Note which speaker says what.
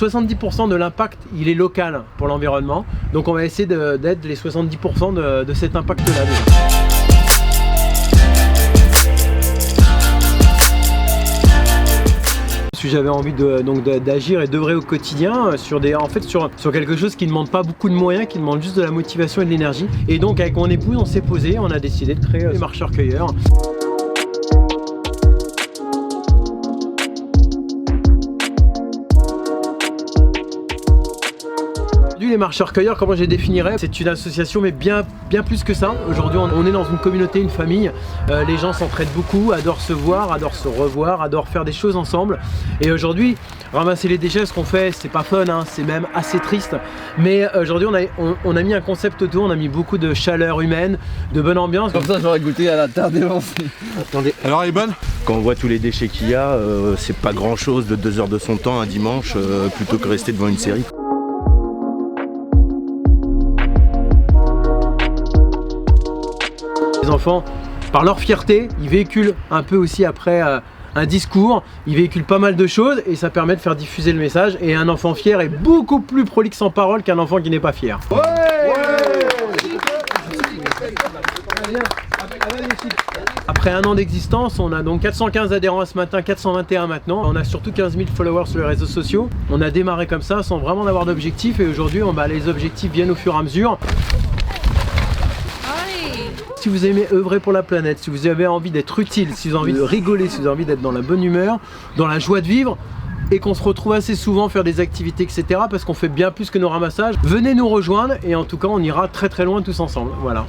Speaker 1: 70% de l'impact, il est local pour l'environnement. Donc on va essayer d'être les 70% de cet impact-là déjà. J'avais envie d'agir et d'œuvrer au quotidien sur quelque chose qui ne demande pas beaucoup de moyens, qui demande juste de la motivation et de l'énergie. Et donc avec mon épouse, on s'est posé, on a décidé de créer les marcheurs-cueilleurs. Les marcheurs-cueilleurs, comment je les définirais? C'est une association, mais bien plus que ça. Aujourd'hui, on est dans une communauté, une famille. Les gens s'entraident beaucoup, adorent se voir, adorent se revoir, adorent faire des choses ensemble. Et aujourd'hui, ramasser les déchets, ce qu'on fait, c'est pas fun, hein, c'est même assez triste. Mais aujourd'hui, on a mis un concept autour, on a mis beaucoup de chaleur humaine, de bonne ambiance.
Speaker 2: Comme ça, j'aurais goûté à la tarte d'évancée.
Speaker 1: Attendez.
Speaker 3: Alors, elle est bonne?
Speaker 4: Quand on voit tous les déchets qu'il y a, c'est pas grand chose de 2 heures de son temps un dimanche, plutôt que rester devant une série.
Speaker 1: Les enfants, par leur fierté, ils véhiculent un peu aussi après un discours, ils véhiculent pas mal de choses et ça permet de faire diffuser le message. Et un enfant fier est beaucoup plus prolixe en parole qu'un enfant qui n'est pas fier. Ouais, après un an d'existence, on a donc 415 adhérents à ce matin, 421 maintenant. On a surtout 15 000 followers sur les réseaux sociaux. On a démarré comme ça sans vraiment avoir d'objectifs et aujourd'hui les objectifs viennent au fur et à mesure. Si vous aimez œuvrer pour la planète, si vous avez envie d'être utile, si vous avez envie de rigoler, si vous avez envie d'être dans la bonne humeur, dans la joie de vivre, et qu'on se retrouve assez souvent faire des activités, etc. parce qu'on fait bien plus que nos ramassages, venez nous rejoindre et en tout cas on ira très très loin tous ensemble. Voilà.